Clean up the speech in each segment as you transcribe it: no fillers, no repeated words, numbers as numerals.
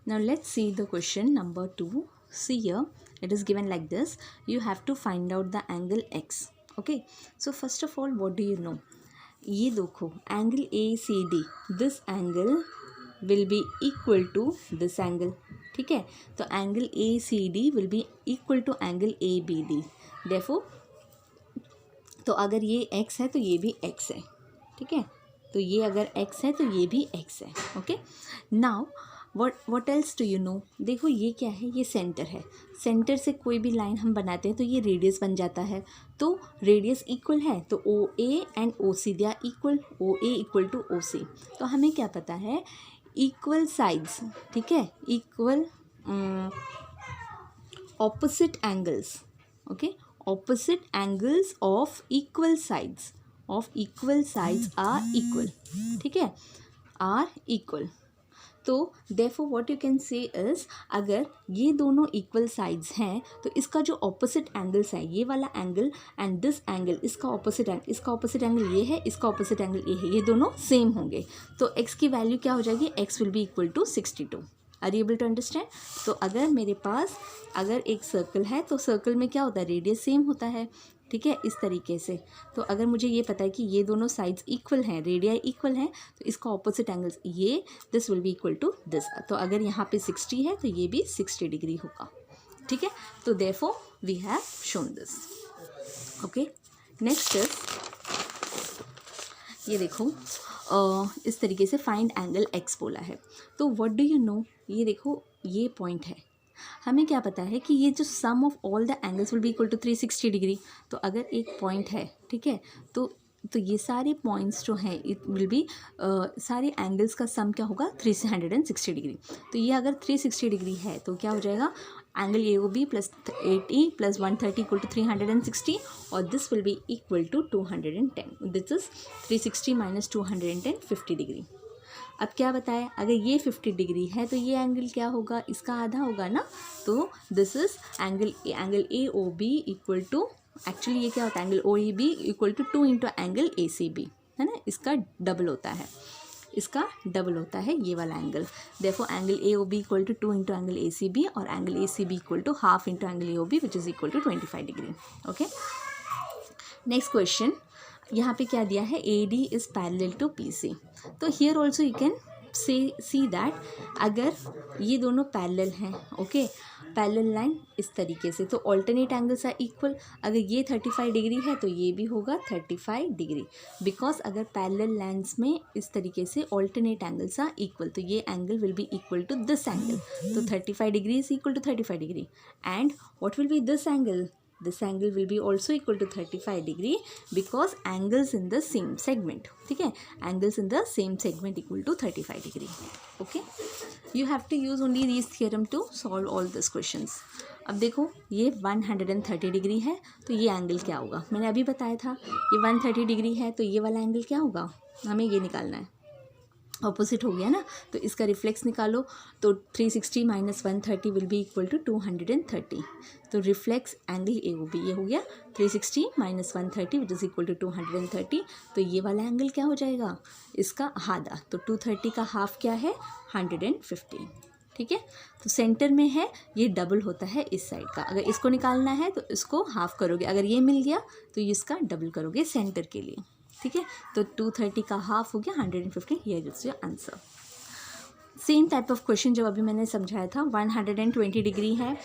Now let's see the question number 2. See here, it is given like this. You have to find out the angle x. Okay, so first of all, what do you know? ये देखो angle ACD, this angle will be equal to this angle. ठीक है, तो angle ACD will be equal to angle ABD. Therefore तो अगर ये x है तो ये भी x है. ठीक है, तो ये अगर x है तो ये भी x है. Okay, now what else do you no? देखो ये क्या है, ये सेंटर है. सेंटर से कोई भी लाइन हम बनाते हैं तो ये रेडियस बन जाता है. तो रेडियस इक्वल है तो OA and OC they are equal. OA equal to OC. तो हमें क्या पता है, इक्वल साइड्स. ठीक है, equal opposite angles. Okay, opposite angles of equal sides are equal. ठीक है, आर इक्वल. तो therefore what you can say is, अगर ये दोनों इक्वल साइड्स हैं तो इसका जो ऑपोजिट एंगल्स है, ये वाला एंगल एंड दिस एंगल, इसका ऑपोजिट एंगल ये है, इसका ऑपोजिट एंगल ये है, ये दोनों सेम होंगे. तो x की वैल्यू क्या हो जाएगी, x will be equal to 62. Are you able to understand? तो अगर मेरे पास अगर एक सर्कल है तो सर्कल में क्या होता है, रेडियस सेम होता है. ठीक है, इस तरीके से. तो अगर मुझे ये पता है कि ये दोनों साइड्स इक्वल हैं, रेडियाई इक्वल हैं, तो इसका ऑपोजिट एंगल्स ये, this will be equal to this. तो अगर यहाँ पे 60 है तो ये भी 60 डिग्री होगा. ठीक है, तो therefore we have shown this. Okay, next is, ये देखो इस तरीके से फाइंड एंगल x बोला है. तो व्हाट डू यू नो? ये देखो ये पॉइंट है, हमें क्या पता है कि ये जो sum of all the angles will be equal to 360 degree. तो अगर एक पॉइंट है, ठीक है, तो ये सारे पॉइंट्स जो हैं इट विल बी सारे एंगल्स का सम क्या होगा, 360 डिग्री. तो ये अगर 360 डिग्री है तो क्या हो जाएगा, angle AOB plus 80 plus 130 equal to 360 और this will be equal to 210. This is 360 minus 210, 50 degree. अब क्या बताया, अगर ये 50 डिग्री है तो ये एंगल क्या होगा, इसका आधा होगा ना. तो this is angle AOB equal to, actually ये क्या होता है, angle OEB equal to 2 into angle ACB, है ना, इसका डबल होता है, इसका डबल होता है ये वाला एंगल. देखो angle AOB equal to 2 into angle ACB और angle ACB equal to half into angle AOB which is equal to 25 degree. Okay, next question. यहाँ पे क्या दिया है, AD is parallel to PC. तो here also you can see that अगर ये दोनों पैरेलल हैं, ओके, पैरेलल लाइन इस तरीके से, तो ऑल्टरनेट एंगल्स आर इक्वल. अगर ये 35 डिग्री है तो ये भी होगा 35 डिग्री, बिकॉज अगर पैरेलल लाइन्स में इस तरीके से ऑल्टरनेट एंगल्स आर इक्वल तो ये angle will be equal to this angle. तो 35 degree is equal to 35 degree and what will be this angle, this angle will be also equal to 35 degree because angles in the same segment. ठीक है, angles in the same segment equal to 35 degree. Okay, you have to use only these theorem to solve all these questions. अब देखो ये 130 degree है तो ये angle क्या होगा, मैंने अभी बताया था ये 130 डिग्री है तो ये वाला एंगल क्या होगा, हमें ये निकालना है. ऑपोजिट हो गया ना, तो इसका रिफ्लेक्स निकालो. तो 360 minus 130 will be equal to 230. तो रिफ्लेक्स एंगल AOB ये हो गया 360 minus 130 which is equal to 230. तो ये वाला एंगल क्या हो जाएगा, इसका आधा. तो 230 का हाफ क्या है, 150. ठीक है, तो सेंटर में है, ये डबल होता है इस साइड का. अगर इसको निकालना है तो इसको हाफ करोगे, अगर ये मिल गया तो इसका डबल करोगे सेंटर के लिए. ठीक है, तो 230 का हाफ हो गया 150. Here is your answer. Same type of question जो अभी मैंने समझाया था, 120 डिग्री है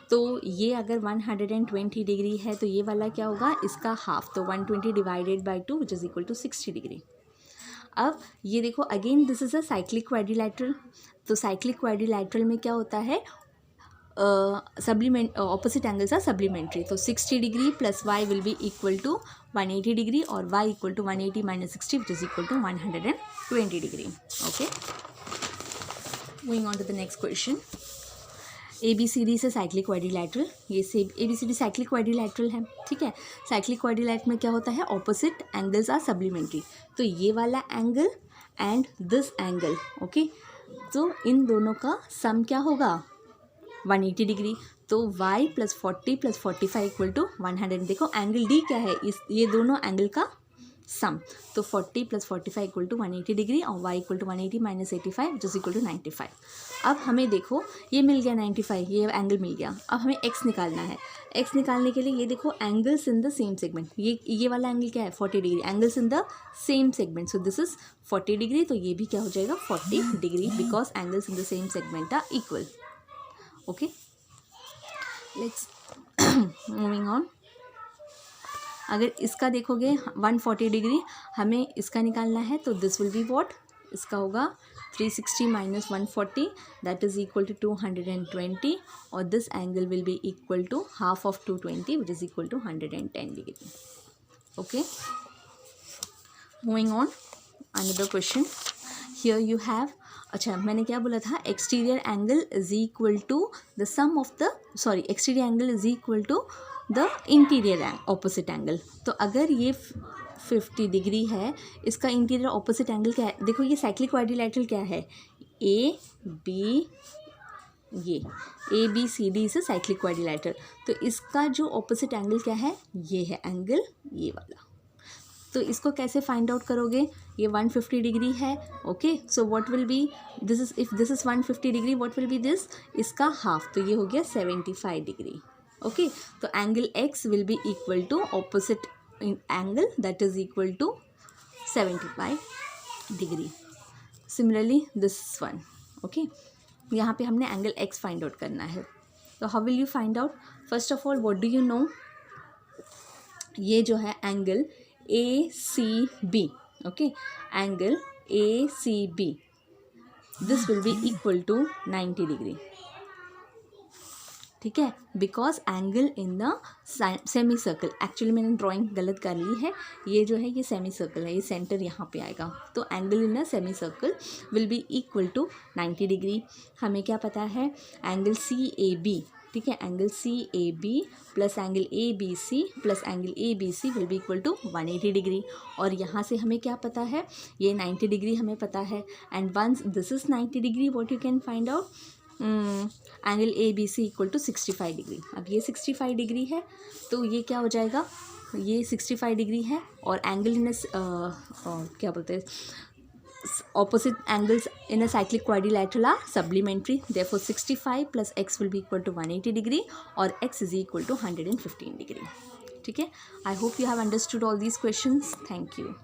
तो ये अगर 120 डिग्री है तो ये वाला क्या होगा, इसका हाफ. तो 120 divided by 2 which is equal to 60 degree. अब ये देखो again this is a cyclic quadrilateral. तो साइक्लिक क्वाड्रिलैटरल में क्या होता है, ऑपोजिट एंगल्स आर सप्लीमेंट्री. तो 60 degree plus y will be equal to 180 degree और y equal to 180 minus 60 which is equal to 120 degree. Okay, moving on to the next question. ABCD से cyclic quadrilateral, ये से ABCD cyclic quadrilateral है. ठीक है, cyclic quadrilateral में क्या होता है, ऑपोजिट एंगल्स आर सप्लीमेंट्री. तो ये वाला angle and this angle, okay, तो इन दोनों का सम क्या होगा, 180 डिग्री. तो y plus 40 plus 45 equal to 100. देखो एंगल D क्या है, इस ये दोनों एंगल का सम, तो 40 + 45 इक्वल टू 180 डिग्री और y equal to 180 - 85 which is equal to 95। अब हमें देखो ये मिल गया 95, ये एंगल मिल गया। अब हमें x निकालना है। x निकालने के लिए ये देखो angles in the same segment, ये वाला एंगल क्या है 40 degree, angles in the same segment, so this is 40 degree, तो ये भी क्या हो जाएगा 40 degree because angles in the same segment are equal. Okay, let's moving on. अगर इसका देखोगे 140 डिग्री, हमें इसका निकालना है, तो दिस विल बी व्हाट, इसका होगा 360 - 140 दैट इज इक्वल टू 220 और this angle will be equal to half of 220 which is equal to 110 degree. Okay, moving on another question. Here you have, अच्छा मैंने क्या बोला था, exterior angle is equal to the sum of the, sorry exterior angle is equal to the interior opposite angle. तो अगर ये 50 degree है, इसका इंटीरियर ऑपोजिट एंगल क्या है, देखो ये साइक्लिक क्वाड्रिलैटरल क्या है, A B C D is a cyclic quadrilateral, तो इसका जो ऑपोजिट एंगल क्या है, ये है एंगल ये वाला। तो इसको कैसे फाइंड आउट करोगे, ये 150 डिग्री है। Okay, so what will be this is, if this is 150 degree what will be this, इसका हाफ, तो ये हो गया 75 डिग्री। ओके, तो angle x will be equal to opposite angle that is equal to 75 degree. Similarly this one. Okay, यहाँ पे हमने angle x find out करना है, तो how will you find out, first of all what do you know, ये जो है angle ACB, okay, angle ACB this will be equal to 90 degree. ठीक है, because angle in the semi circle, actually मैंने drawing गलत कर ली है, ये जो है ये सेमी सर्कल है, ये सेंटर यहाँ पे आएगा, तो angle in a semi circle will be equal to 90 degree. हमें क्या पता है, एंगल CAB, ठीक है, angle CAB plus angle ABC plus angle ABC will be equal to 180 degree. और यहाँ से हमें क्या पता है, ये 90 डिग्री हमें पता है, and once this is 90 degree what you can find out, angle ABC equal to 65 degree. अब ये 65 डिग्री है, तो ये क्या हो जाएगा, ये 65 डिग्री है और एंगल इन क्या बोलते हैं, opposite angles in a cyclic quadrilateral are supplementary, therefore 65 plus x will be equal to 180 degree और x is equal to 115 degree. ठीक है, I hope you have understood all these questions. Thank you.